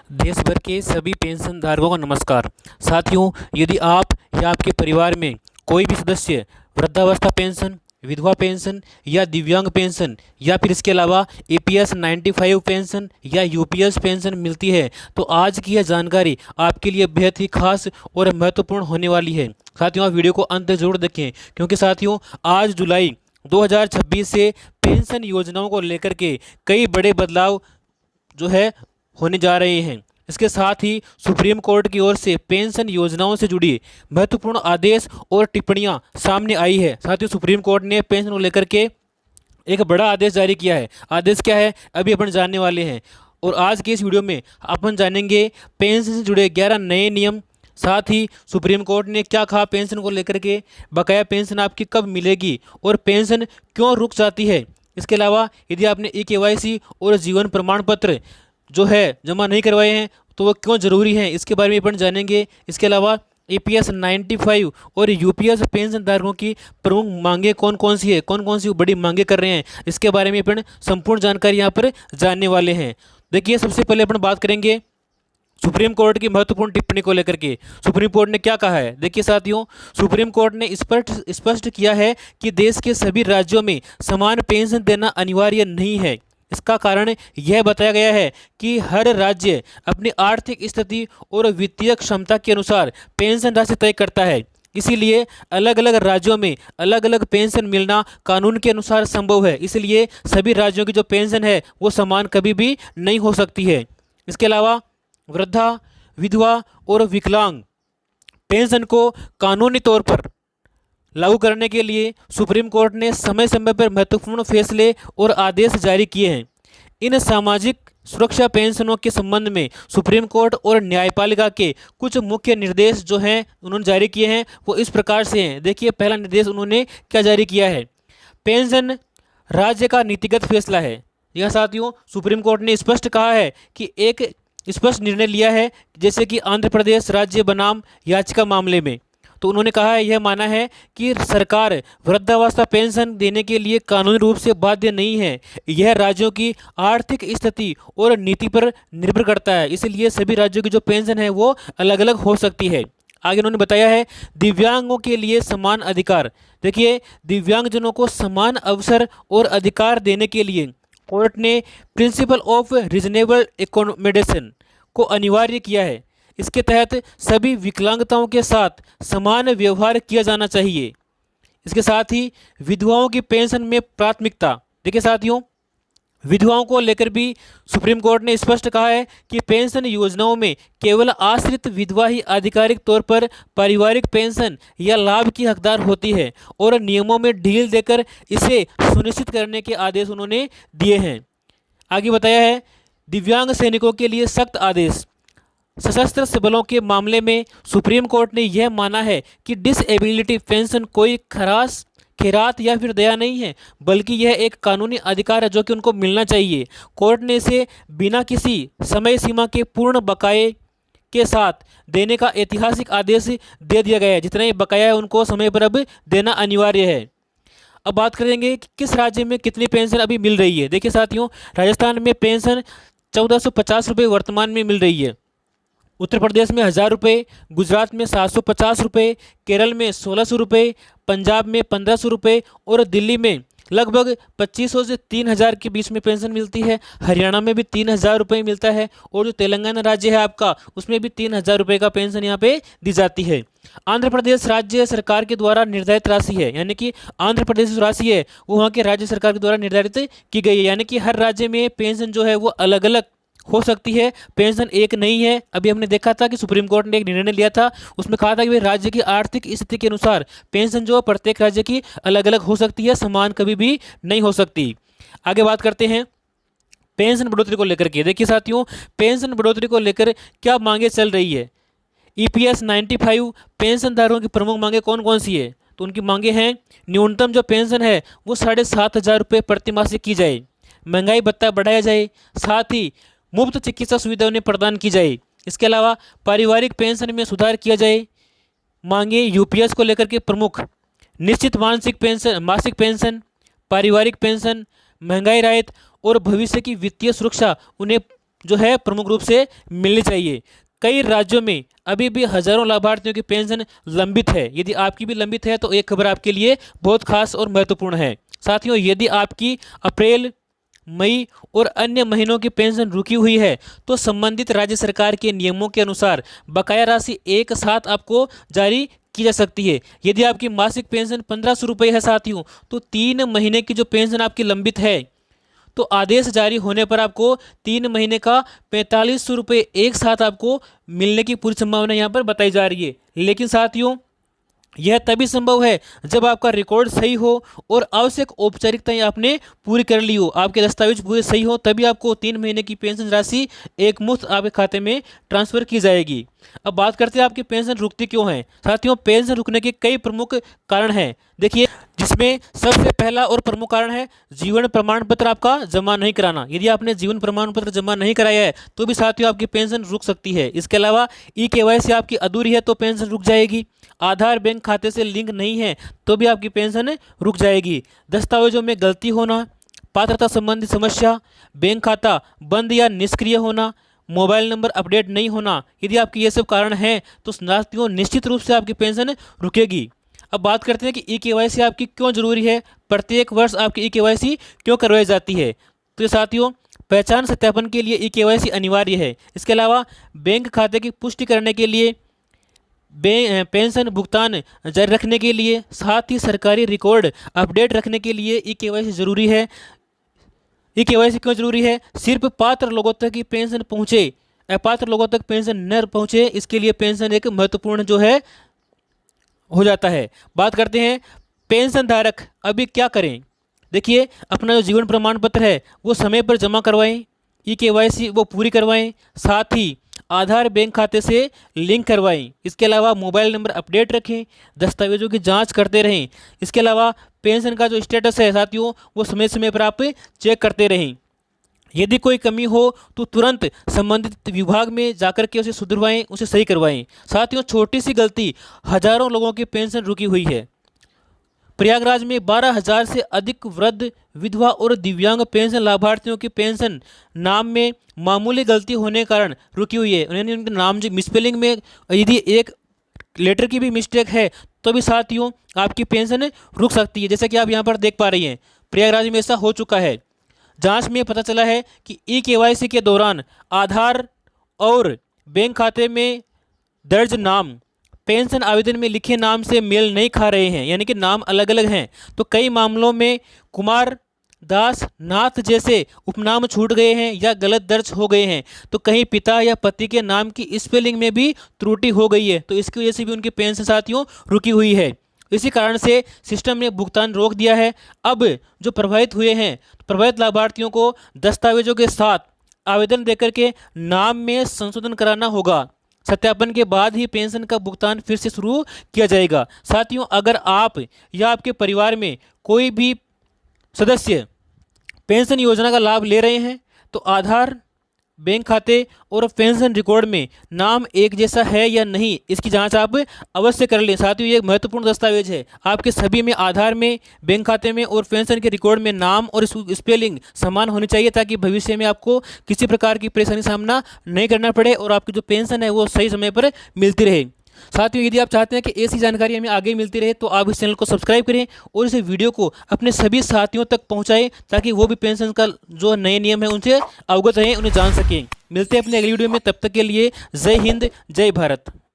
देश भर के सभी पेंशन धारकों को नमस्कार। साथियों, यदि आप या आपके परिवार में कोई भी सदस्य वृद्धावस्था पेंशन, विधवा पेंशन या दिव्यांग पेंशन या फिर इसके अलावा EPS 95 पेंशन या UPS पेंशन मिलती है, तो आज की यह जानकारी आपके लिए बेहद ही खास और महत्वपूर्ण होने वाली है। साथियों, आप वीडियो को अंत तक जरूर देखें, क्योंकि साथियों आज जुलाई 2026 से पेंशन योजनाओं को लेकर के कई बड़े बदलाव जो है होने जा रहे हैं। इसके साथ ही सुप्रीम कोर्ट की ओर से पेंशन योजनाओं से जुड़ी महत्वपूर्ण आदेश और टिप्पणियां सामने आई है। साथ ही सुप्रीम कोर्ट ने पेंशन को लेकर के एक बड़ा आदेश जारी किया है। आदेश क्या है, अभी अपन जानने वाले हैं। और आज के इस वीडियो में अपन जानेंगे पेंशन से जुड़े 11 नए नियम। साथ ही सुप्रीम कोर्ट ने क्या कहा पेंशन को लेकर के, बकाया पेंशन आपकी कब मिलेगी और पेंशन क्यों रुक जाती है। इसके अलावा यदि आपने eKYC और जीवन प्रमाण पत्र जो है जमा नहीं करवाए हैं तो वो क्यों ज़रूरी हैं, इसके बारे में अपन जानेंगे। इसके अलावा EPS 95 और UPS पेंशन धारकों की प्रमुख मांगे कौन कौन सी है, कौन कौन सी बड़ी मांगे कर रहे हैं, इसके बारे में अपन संपूर्ण जानकारी यहाँ पर जानने वाले हैं। देखिए, सबसे पहले अपन बात करेंगे सुप्रीम कोर्ट की महत्वपूर्ण टिप्पणी को लेकर के। सुप्रीम कोर्ट ने क्या कहा है, देखिए साथियों, सुप्रीम कोर्ट ने स्पष्ट किया है कि देश के सभी राज्यों में समान पेंशन देना अनिवार्य नहीं है। इसका कारण यह बताया गया है कि हर राज्य अपनी आर्थिक स्थिति और वित्तीय क्षमता के अनुसार पेंशन राशि तय करता है। इसीलिए अलग अलग राज्यों में अलग अलग पेंशन मिलना कानून के अनुसार संभव है। इसलिए सभी राज्यों की जो पेंशन है वो समान कभी भी नहीं हो सकती है। इसके अलावा वृद्धा, विधवा और विकलांग पेंशन को कानूनी तौर पर लागू करने के लिए सुप्रीम कोर्ट ने समय समय पर महत्वपूर्ण फैसले और आदेश जारी किए हैं। इन सामाजिक सुरक्षा पेंशनों के संबंध में सुप्रीम कोर्ट और न्यायपालिका के कुछ मुख्य निर्देश जो हैं उन्होंने जारी किए हैं वो इस प्रकार से हैं। देखिए, पहला निर्देश उन्होंने क्या जारी किया है, पेंशन राज्य का नीतिगत फैसला है। यह साथियों सुप्रीम कोर्ट ने स्पष्ट कहा है कि एक स्पष्ट निर्णय लिया है, जैसे कि आंध्र प्रदेश राज्य बनाम याचिका मामले में। तो उन्होंने कहा है, यह माना है कि सरकार वृद्धावस्था पेंशन देने के लिए कानूनी रूप से बाध्य नहीं है। यह राज्यों की आर्थिक स्थिति और नीति पर निर्भर करता है। इसलिए सभी राज्यों की जो पेंशन है वो अलग अलग हो सकती है। आगे उन्होंने बताया है, दिव्यांगों के लिए समान अधिकार। देखिए, दिव्यांगजनों को समान अवसर और अधिकार देने के लिए कोर्ट ने प्रिंसिपल ऑफ रीजनेबल एकोमोडेशन को अनिवार्य किया है। इसके तहत सभी विकलांगताओं के साथ समान व्यवहार किया जाना चाहिए। इसके साथ ही विधवाओं की पेंशन में प्राथमिकता। देखिए साथियों, विधवाओं को लेकर भी सुप्रीम कोर्ट ने स्पष्ट कहा है कि पेंशन योजनाओं में केवल आश्रित विधवा ही आधिकारिक तौर पर पारिवारिक पेंशन या लाभ की हकदार होती है और नियमों में ढील देकर इसे सुनिश्चित करने के आदेश उन्होंने दिए हैं। आगे बताया है, दिव्यांग सैनिकों के लिए सख्त आदेश। सशस्त्र बलों के मामले में सुप्रीम कोर्ट ने यह माना है कि डिसेबिलिटी पेंशन कोई खैरात या फिर दया नहीं है, बल्कि यह एक कानूनी अधिकार है जो कि उनको मिलना चाहिए। कोर्ट ने इसे बिना किसी समय सीमा के पूर्ण बकाये के साथ देने का ऐतिहासिक आदेश दे दिया गया है। जितना ही बकाया है उनको समय पर अब देना अनिवार्य है। अब बात करेंगे कि किस राज्य में कितनी पेंशन अभी मिल रही है। देखिए साथियों, राजस्थान में पेंशन 1450 रुपये वर्तमान में मिल रही है। उत्तर प्रदेश में 1000 रुपये, गुजरात में 750 रुपये, केरल में 1600 रुपये, पंजाब में 1500 रुपये और दिल्ली में लगभग 2500 से 3000 के बीच में पेंशन मिलती है। हरियाणा में भी 3000 रुपये मिलता है और जो तेलंगाना राज्य है आपका, उसमें भी 3000 रुपये का पेंशन यहाँ पे दी जाती है। आंध्र प्रदेश राज्य सरकार के द्वारा निर्धारित राशि है, यानी कि आंध्र प्रदेश जो राशि है वो वहाँ के राज्य सरकार के द्वारा निर्धारित की गई है। यानी कि हर राज्य में पेंशन जो है वो अलग अलग हो सकती है, पेंशन एक नहीं है। अभी हमने देखा था कि सुप्रीम कोर्ट ने एक निर्णय लिया था, उसमें कहा था कि राज्य की आर्थिक स्थिति के अनुसार पेंशन जो प्रत्येक राज्य की अलग अलग हो सकती है, समान कभी भी नहीं हो सकती। आगे बात करते हैं पेंशन बढ़ोतरी को लेकर के। देखिए साथियों, पेंशन बढ़ोतरी को लेकर क्या मांगे चल रही है। EPS 95 पेंशन धारकों की प्रमुख मांगे कौन कौन सी है, तो उनकी मांगे हैं, न्यूनतम जो पेंशन है वो 7500 रुपये प्रतिमासिक की जाए, महंगाई भत्ता बढ़ाया जाए, साथ ही मुफ्त चिकित्सा सुविधा उन्हें प्रदान की जाए। इसके अलावा पारिवारिक पेंशन में सुधार किया जाए। मांगे UPS को लेकर के प्रमुख, निश्चित मासिक पेंशन, पारिवारिक पेंशन, महंगाई राहत और भविष्य की वित्तीय सुरक्षा उन्हें जो है प्रमुख रूप से मिलनी चाहिए। कई राज्यों में अभी भी हजारों लाभार्थियों की पेंशन लंबित है। यदि आपकी भी लंबित है तो एक खबर आपके लिए बहुत खास और महत्वपूर्ण है। साथियों, यदि आपकी अप्रैल, मई और अन्य महीनों की पेंशन रुकी हुई है तो संबंधित राज्य सरकार के नियमों के अनुसार बकाया राशि एक साथ आपको जारी की जा सकती है। यदि आपकी मासिक पेंशन 1500 रुपये है साथियों, तो 3 महीने की जो पेंशन आपकी लंबित है तो आदेश जारी होने पर आपको 3 महीने का 4500 रुपये एक साथ आपको मिलने की पूरी संभावना यहाँ पर बताई जा रही है। लेकिन साथियों, यह तभी संभव है जब आपका रिकॉर्ड सही हो और आवश्यक औपचारिकताएं आपने पूरी कर ली हो, आपके दस्तावेज पूरे सही हो, तभी आपको 3 महीने की पेंशन राशि एक मुश्त आपके खाते में ट्रांसफर की जाएगी। अब बात करते हैं आपकी पेंशन रुकती क्यों है। साथियों, पेंशन रुकने के कई प्रमुख कारण हैं। देखिए, जिसमें सबसे पहला और प्रमुख कारण है जीवन प्रमाण पत्र आपका जमा नहीं कराना। यदि आपने जीवन प्रमाण पत्र जमा नहीं कराया है तो भी साथियों आपकी पेंशन रुक सकती है। इसके अलावा ई-केवाईसी आपकी अधूरी है तो पेंशन रुक जाएगी। आधार बैंक खाते से लिंक नहीं है तो भी आपकी पेंशन रुक जाएगी। दस्तावेजों में गलती होना, पात्रता संबंधी समस्या, बैंक खाता बंद या निष्क्रिय होना, मोबाइल नंबर अपडेट नहीं होना, यदि आपके ये सब कारण हैं तो साथियों निश्चित रूप से आपकी पेंशन रुकेगी। अब बात करते हैं कि ई-केवाईसी आपकी क्यों जरूरी है, प्रत्येक वर्ष आपकी ई-केवाईसी क्यों करवाई जाती है। तो ये साथियों, पहचान सत्यापन के लिए ई-केवाईसी अनिवार्य है। इसके अलावा बैंक खाते की पुष्टि करने के लिए, पेंशन भुगतान जारी रखने के लिए, साथ ही सरकारी रिकॉर्ड अपडेट रखने के लिए ई-केवाईसी जरूरी है। ई-केवाईसी क्यों जरूरी है? सिर्फ पात्र लोगों तक ही पेंशन पहुंचे, अपात्र लोगों तक पेंशन न पहुंचे, इसके लिए पेंशन एक महत्वपूर्ण जो है हो जाता है। बात करते हैं पेंशन धारक अभी क्या करें। देखिए, अपना जो जीवन प्रमाण पत्र है वो समय पर जमा करवाएं, ई-केवाईसी वो पूरी करवाएं, साथ ही आधार बैंक खाते से लिंक करवाएं। इसके अलावा मोबाइल नंबर अपडेट रखें, दस्तावेजों की जांच करते रहें। इसके अलावा पेंशन का जो स्टेटस है साथियों वो समय समय पर आप चेक करते रहें। यदि कोई कमी हो तो तुरंत संबंधित विभाग में जाकर के उसे सुधरवाएं, उसे सही करवाएं। साथियों, छोटी सी गलती हजारों लोगों की पेंशन रुकी हुई है। प्रयागराज में 12,000 से अधिक वृद्ध, विधवा और दिव्यांग पेंशन लाभार्थियों की पेंशन नाम में मामूली गलती होने के कारण रुकी हुई है। उन्होंने उनके नाम जो मिसस्पेलिंग में यदि एक लेटर की भी मिस्टेक है तो भी साथियों आपकी पेंशन रुक सकती है। जैसे कि आप यहाँ पर देख पा रही हैं, प्रयागराज में ऐसा हो चुका है। जांच में पता चला है कि ई-केवाईसी के दौरान आधार और बैंक खाते में दर्ज नाम पेंशन आवेदन में लिखे नाम से मेल नहीं खा रहे हैं, यानी कि नाम अलग अलग हैं। तो कई मामलों में कुमार, दास, नाथ जैसे उपनाम छूट गए हैं या गलत दर्ज हो गए हैं। तो कहीं पिता या पति के नाम की स्पेलिंग में भी त्रुटि हो गई है, तो इसकी वजह से भी उनकी पेंशन साथियों रुकी हुई है। इसी कारण से सिस्टम ने भुगतान रोक दिया है। अब जो प्रभावित हुए हैं, प्रभावित लाभार्थियों को दस्तावेजों के साथ आवेदन देकर के नाम में संशोधन कराना होगा। सत्यापन के बाद ही पेंशन का भुगतान फिर से शुरू किया जाएगा। साथियों, अगर आप या आपके परिवार में कोई भी सदस्य पेंशन योजना का लाभ ले रहे हैं तो आधार, बैंक खाते और पेंशन रिकॉर्ड में नाम एक जैसा है या नहीं, इसकी जांच आप अवश्य कर लें। साथियों, ये एक महत्वपूर्ण दस्तावेज है। आपके सभी में आधार में, बैंक खाते में और पेंशन के रिकॉर्ड में नाम और स्पेलिंग समान होनी चाहिए, ताकि भविष्य में आपको किसी प्रकार की परेशानी का सामना नहीं करना पड़े और आपकी जो पेंशन है वो सही समय पर मिलती रहे। साथियों, यदि आप चाहते हैं कि ऐसी जानकारी हमें आगे मिलती रहे तो आप इस चैनल को सब्सक्राइब करें और इस वीडियो को अपने सभी साथियों तक पहुंचाएं, ताकि वो भी पेंशन का जो नए नियम है उनसे अवगत रहें, उन्हें जान सकें। मिलते हैं अपने अगली वीडियो में, तब तक के लिए जय हिंद, जय भारत।